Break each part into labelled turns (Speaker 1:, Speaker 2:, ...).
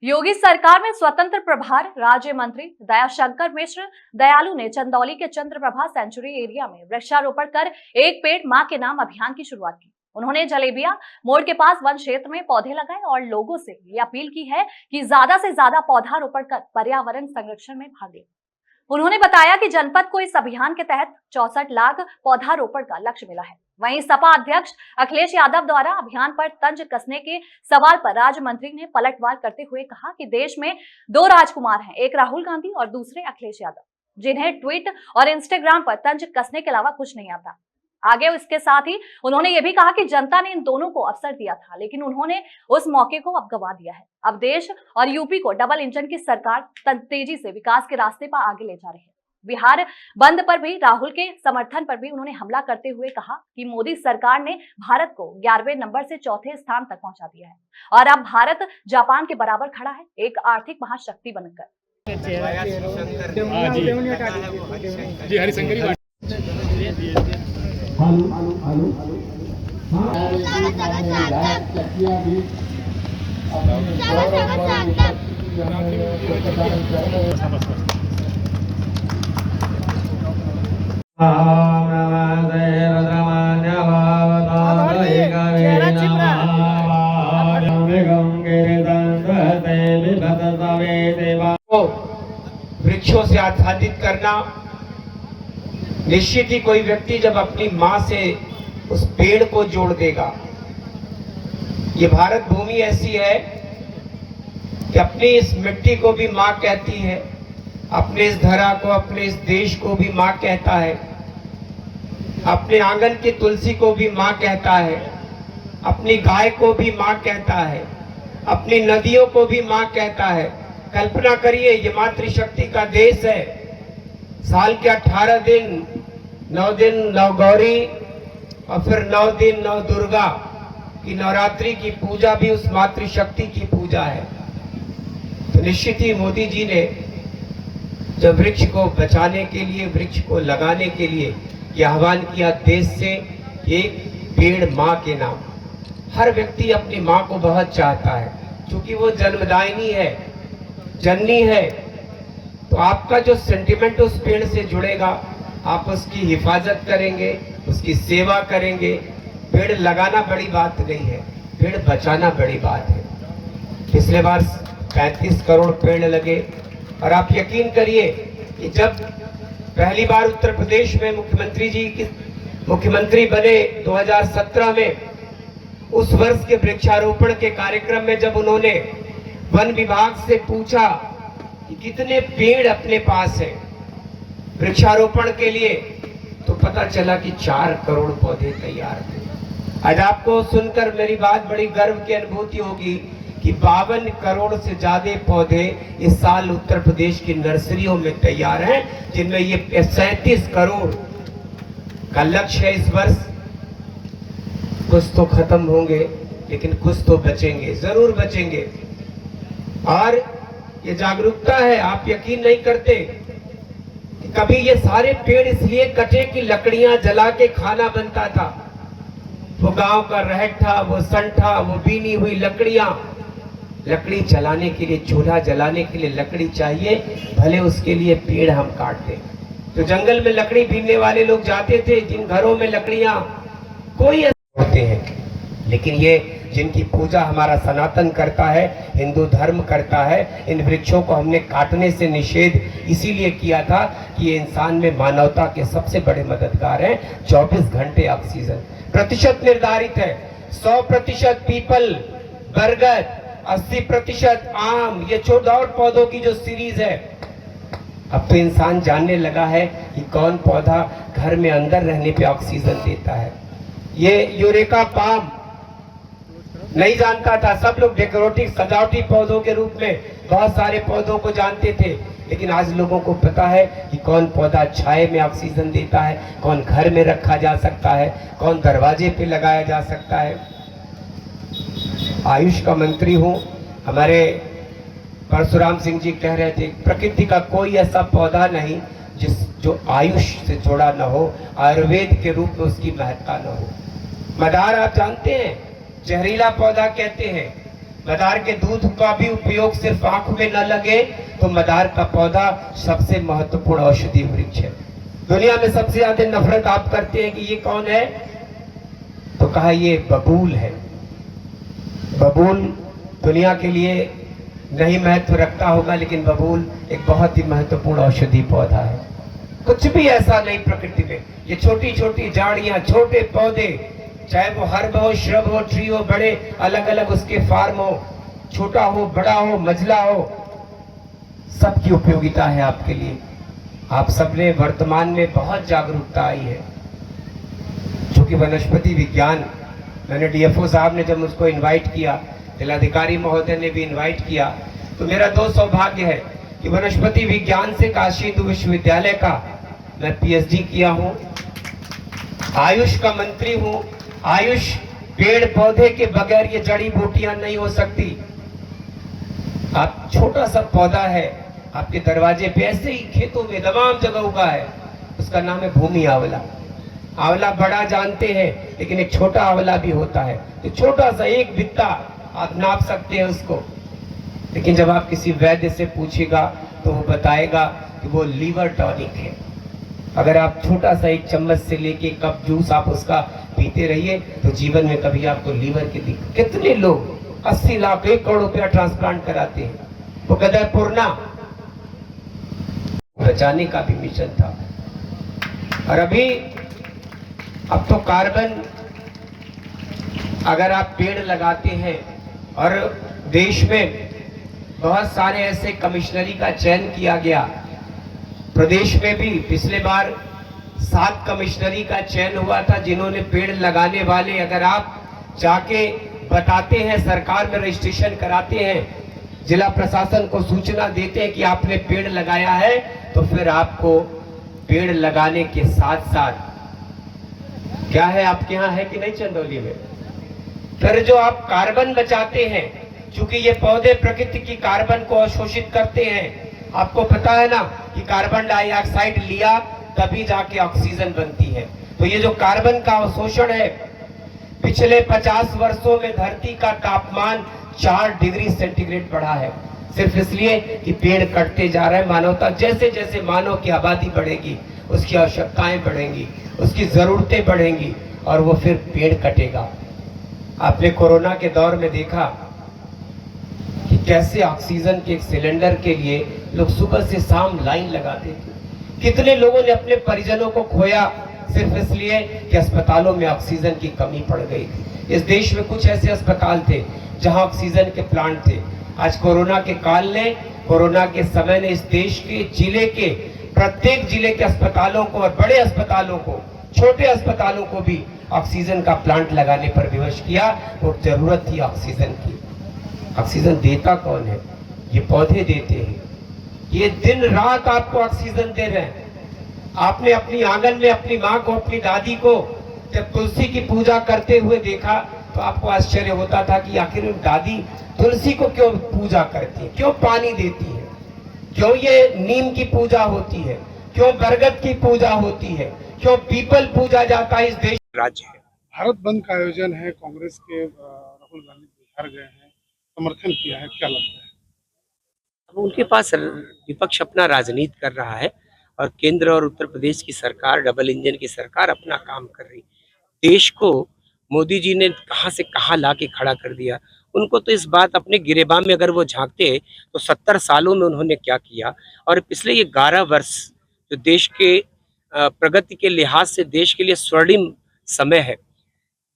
Speaker 1: योगी सरकार में स्वतंत्र प्रभार राज्य मंत्री दयाशंकर मिश्र दयालु ने चंदौली के चंद्रप्रभा सेंचुरी एरिया में वृक्षारोपण कर एक पेड़ मां के नाम अभियान की शुरुआत की। उन्होंने जलेबिया मोड़ के पास वन क्षेत्र में पौधे लगाए और लोगों से ये अपील की है कि ज्यादा से ज्यादा पौधारोपण कर पर्यावरण संरक्षण में भाग लें। उन्होंने बताया कि जनपद को इस अभियान के तहत 64 लाख पौधारोपण का लक्ष्य मिला है। वहीं सपा अध्यक्ष अखिलेश यादव द्वारा अभियान पर तंज कसने के सवाल पर राज्य मंत्री ने पलटवार करते हुए कहा कि देश में दो राजकुमार हैं, एक राहुल गांधी और दूसरे अखिलेश यादव, जिन्हें ट्वीट और इंस्टाग्राम पर तंज कसने के अलावा कुछ नहीं आता। आगे इसके साथ ही उन्होंने ये भी कहा कि जनता ने इन दोनों को अवसर दिया था, लेकिन उन्होंने उस मौके को अब गंवा दिया है। अब देश और यूपी को डबल इंजन की सरकार तेजी से विकास के रास्ते पर आगे ले जा रही है। बिहार बंद पर भी राहुल के समर्थन पर भी उन्होंने हमला करते हुए कहा कि मोदी सरकार ने भारत को 11वें नंबर से चौथे स्थान तक पहुंचा दिया है और अब भारत जापान के बराबर खड़ा है, एक आर्थिक महाशक्ति बनकर।
Speaker 2: जी हरिशंकरी
Speaker 3: वृक्षों से आच्छादित करना। निश्चित ही कोई व्यक्ति जब अपनी मां से उस पेड़ को जोड़ देगा, ये भारत भूमि ऐसी है कि अपनी इस मिट्टी को भी मां कहती है, अपने इस धरा को, अपने इस देश को भी मां कहता है, अपने आंगन की तुलसी को भी मां कहता है, अपनी गाय को भी मां कहता है, अपनी नदियों को भी मां कहता है। कल्पना करिए, ये मातृशक्ति का देश है। साल के 18 दिन 9 दिन नौ गौरी और फिर 9 दिन 9 दुर्गा की नवरात्रि की पूजा भी उस मातृशक्ति की पूजा है। तो निश्चित ही मोदी जी ने जब वृक्ष को बचाने के लिए, वृक्ष को लगाने के लिए ये आह्वान किया देश से, एक पेड़ माँ के नाम। हर व्यक्ति अपनी माँ को बहुत चाहता है, क्योंकि वो जन्मदायिनी है, जननी है। तो आपका जो सेंटिमेंट उस पेड़ से जुड़ेगा, आप उसकी हिफाजत करेंगे, उसकी सेवा करेंगे। पेड़ लगाना बड़ी बात नहीं है, पेड़ बचाना बड़ी बात है। पिछले बार 35 करोड़ पेड़ लगे और आप यकीन करिए कि जब पहली बार उत्तर प्रदेश में मुख्यमंत्री बने 2017 में, उस वर्ष के वृक्षारोपण के कार्यक्रम में जब उन्होंने वन विभाग से पूछा कि कितने पेड़ अपने पास है वृक्षारोपण के लिए, तो पता चला कि 4 करोड़ पौधे तैयार थे। आज आपको सुनकर मेरी बात बड़ी गर्व की अनुभूति होगी कि 52 करोड़ से ज्यादा पौधे इस साल उत्तर प्रदेश की नर्सरियों में तैयार हैं, जिनमें ये 37 करोड़ का लक्ष्य है इस वर्ष। कुछ तो खत्म होंगे, लेकिन कुछ तो बचेंगे, जरूर बचेंगे। और ये जागरूकता है, आप यकीन नहीं करते कि कभी ये सारे पेड़ इसलिए कटे कि लकड़ियां जला के खाना बनता था। वो गांव का रहठा, वो संठा, वो बीनी हुई लकड़ियां, लकड़ी जलाने के लिए, चूल्हा जलाने के लिए लकड़ी चाहिए, भले उसके लिए पेड़ हम काट दें। तो जंगल में लकड़ी बीनने वाले लोग जाते थे, जिन घरों में लकड़ियां कोई होते हैं, लेकिन ये जिनकी पूजा हमारा सनातन करता है, हिंदू धर्म करता है, इन वृक्षों को हमने काटने से निषेध इसीलिए किया था कि ये इंसान में मानवता के सबसे बड़े मददगार हैं। 24 घंटे ऑक्सीजन प्रतिशत निर्धारित है, 100% पीपल, बरगद, 80% आम, ये छोटे और पौधों की जो सीरीज है। अब तो इंसान जानने लगा है कि कौन पौधा घर में अंदर रहने पे ऑक्सीजन देता है। ये यूरेका पाम नहीं जानता था, सब लोग डेकोरेटिव सजावटी पौधों के रूप में बहुत सारे पौधों को जानते थे, लेकिन आज लोगों को पता है कि कौन पौधा छाए में ऑक्सीजन देता है, कौन घर में रखा जा सकता है, कौन दरवाजे पे लगाया जा सकता है। आयुष का मंत्री हूँ, हमारे परशुराम सिंह जी कह रहे थे, प्रकृति का कोई ऐसा पौधा नहीं जो आयुष से जुड़ा न हो, आयुर्वेद के रूप में उसकी महत्ता न हो। मदार आप जानते हैं, जहरीला पौधा कहते हैं, मदार के दूध का भी उपयोग सिर्फ आंख में न लगे तो मदार का पौधा सबसे महत्वपूर्ण औषधि वृक्ष है। दुनिया में सबसे ज्यादा नफरत आप करते हैं कि ये कौन है, तो कहा ये बबूल है। बबूल दुनिया के लिए नहीं महत्व रखता होगा, लेकिन बबूल एक बहुत ही महत्वपूर्ण औषधि पौधा है। कुछ भी ऐसा नहीं प्रकृति में, ये छोटी छोटी झाड़ियां, छोटे पौधे, चाहे वो हर्ब हो, श्रब हो, ट्री हो, बड़े अलग अलग उसके फार्म हो, छोटा हो, बड़ा हो, मझला हो, सबकी उपयोगिता है आपके लिए। आप सबने वर्तमान में बहुत जागरूकता आई है, चूंकि वनस्पति विज्ञान, मैंने डीएफओ साहब ने जब मुझको इनवाइट किया, जिलाधिकारी महोदय ने भी इनवाइट किया, तो मेरा दो सौभाग्य है कि वनस्पति विज्ञान से काशी हिंदू विश्वविद्यालय का मैं पीएचडी किया हूं, आयुष का मंत्री हूं। आयुष पेड़ पौधे के बगैर ये जड़ी बूटियां नहीं हो सकती। आप छोटा सा पौधा है आपके दरवाजे पे, ऐसे ही खेतों में तमाम जगह उगा है, उसका नाम है भूमि आंवला। आंवला बड़ा जानते हैं, लेकिन एक छोटा आंवला भी होता है, तो छोटा सा एक बित्ता आप नाप सकते हैं उसको, लेकिन जब आप किसी वैद्य से पूछेगा तो वो बताएगा कि वो लीवर टॉनिक है। अगर आप छोटा सा एक चम्मच से लेके कप जूस आप उसका पीते रहिए तो जीवन में कभी आपको लीवर की दिक्कत। कितने लोग 80 लाख 1 करोड़ रुपया ट्रांसप्लांट कराते हैं, वो गदर पूर्णा बचाने का भी मिशन था। और अब तो कार्बन, अगर आप पेड़ लगाते हैं, और देश में बहुत सारे ऐसे कमिश्नरी का चयन किया गया, प्रदेश में भी पिछले बार 7 कमिश्नरी का चयन हुआ था जिन्होंने पेड़ लगाने वाले, अगर आप जाके बताते हैं, सरकार में रजिस्ट्रेशन कराते हैं, जिला प्रशासन को सूचना देते हैं कि आपने पेड़ लगाया है, तो फिर आपको पेड़ लगाने के साथ साथ, क्या है आपके यहाँ है कि नहीं चंदौली में, फिर जो आप कार्बन बचाते हैं, क्योंकि ये पौधे प्रकृति की कार्बन को अवशोषित करते हैं। आपको पता है ना कि कार्बन डाइऑक्साइड लिया तभी जाके ऑक्सीजन बनती है। तो ये जो कार्बन का अवशोषण है, पिछले 50 वर्षों में धरती का तापमान 4 डिग्री सेंटीग्रेड बढ़ा है, सिर्फ इसलिए कि पेड़ कटते जा रहे हैं। मानवता जैसे जैसे मानव की आबादी बढ़ेगी, उसकी आवश्यकताएं बढ़ेंगी, उसकी जरूरतें बढ़ेंगी, और वो फिर पेड़ कटेगा। आपने कोरोना के दौर में देखा कि कैसे ऑक्सीजन के एक सिलेंडर के लिए लोग सुबह से शाम लाइन लगाते थे। कितने लोगों ने अपने परिजनों को खोया सिर्फ इसलिए कि अस्पतालों में ऑक्सीजन की कमी पड़ गई थी। इस देश में कुछ ऐसे अस्पताल थे जहां ऑक्सीजन के प्लांट थे। आज कोरोना के काल ने, कोरोना के समय ने इस देश के जिले के, प्रत्येक जिले के अस्पतालों को, और बड़े अस्पतालों को, छोटे अस्पतालों को भी ऑक्सीजन का प्लांट लगाने पर विवश किया। वो जरूरत थी ऑक्सीजन की। ऑक्सीजन देता कौन है? ये पौधे देते हैं। ये दिन रात आपको ऑक्सीजन दे रहे हैं। आपने अपनी आंगन में अपनी माँ को, अपनी दादी को जब तुलसी की पूजा करते हुए देखा तो आपको आश्चर्य होता था कि आखिर दादी तुलसी को क्यों पूजा करती है, क्यों पानी देती है, क्यों ये नीम की पूजा होती है, क्यों बरगद की पूजा होती है, क्यों पीपल पूजा जाता है इस देश राज्य है।
Speaker 2: भारत बंद का आयोजन है, कांग्रेस के राहुल गांधी बिहार गए हैं, समर्थन किया है, क्या लगता है?
Speaker 4: अब उनके पास विपक्ष अपना राजनीति कर रहा है और केंद्र और उत्तर प्रदेश की सरकार, डबल इंजन की सरकार अपना काम कर रही। देश को मोदी जी ने कहां से कहां ला के खड़ा कर दिया। उनको तो इस बात, अपने गिरेबान में अगर वो झांकते तो 70 सालों में उन्होंने क्या किया, और पिछले ये 11 वर्ष जो देश के प्रगति के लिहाज से देश के लिए स्वर्णिम समय है।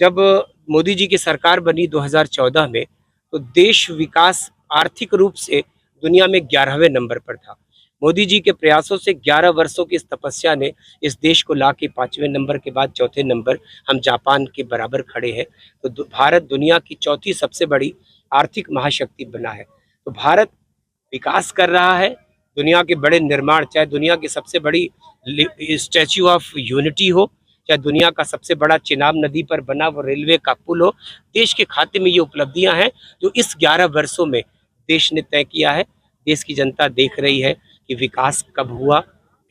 Speaker 4: जब मोदी जी की सरकार बनी 2014 में, तो देश विकास आर्थिक रूप से दुनिया में 11वें नंबर पर था। मोदी जी के प्रयासों से 11 वर्षों की इस तपस्या ने इस देश को ला के 5वें नंबर के बाद 4थे नंबर, हम जापान के बराबर खड़े हैं। तो भारत दुनिया की 4थी सबसे बड़ी आर्थिक महाशक्ति बना है। तो भारत विकास कर रहा है। दुनिया के बड़े निर्माण, चाहे दुनिया की सबसे बड़ी स्टैच्यू ऑफ यूनिटी हो, चाहे दुनिया का सबसे बड़ा चिनाब नदी पर बना वो रेलवे का पुल हो, देश के खाते में ये उपलब्धियां हैं जो इस 11 वर्षों में देश ने तय किया है। देश की जनता देख रही है कि विकास कब हुआ,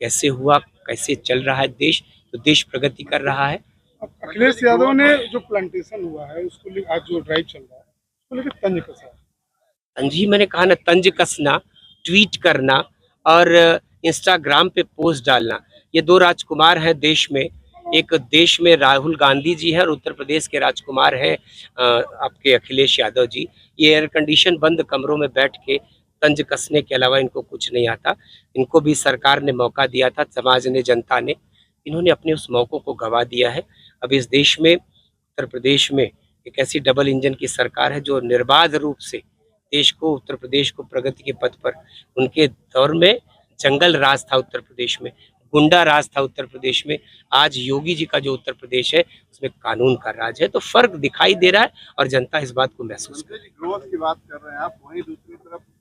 Speaker 4: कैसे चल रहा है देश। तो देश प्रगति कर रहा है।
Speaker 2: अखिलेश यादव ने जो प्लांटेशन हुआ है उसको लेकर आज जो ड्राइव चल रहा है उसको लेकर तंज कसा है।
Speaker 4: तंजी मैंने कहा ना, तंज कसना, ट्वीट करना और इंस्टाग्राम पे पोस्ट डालना, ये दो राजकुमार हैं देश में। एक देश में राहुल गांधी जी है और उत्तर प्रदेश के राजकुमार हैं आपके अखिलेश यादव जी। ये एयर कंडीशन बंद कमरों में बैठ के तंज कसने के अलावा इनको कुछ नहीं आता। इनको भी सरकार ने मौका दिया था, समाज ने, जनता ने, इन्होंने अपने उस मौकों को गवा दिया है। अब इस देश में, उत्तर प्रदेश में एक ऐसी डबल इंजन की सरकार है जो निर्बाध रूप से देश को, उत्तर प्रदेश को प्रगति के पथ पर, उनके दौर में जंगल राज था उत्तर प्रदेश में, गुंडा राज था उत्तर प्रदेश में। आज योगी जी का जो उत्तर प्रदेश है उसमें कानून का राज है। तो फर्क दिखाई दे रहा है और जनता इस बात को महसूस कर रही है।
Speaker 2: ग्रोथ की बात कर रहे हैं आप, वहीं दूसरी तरफ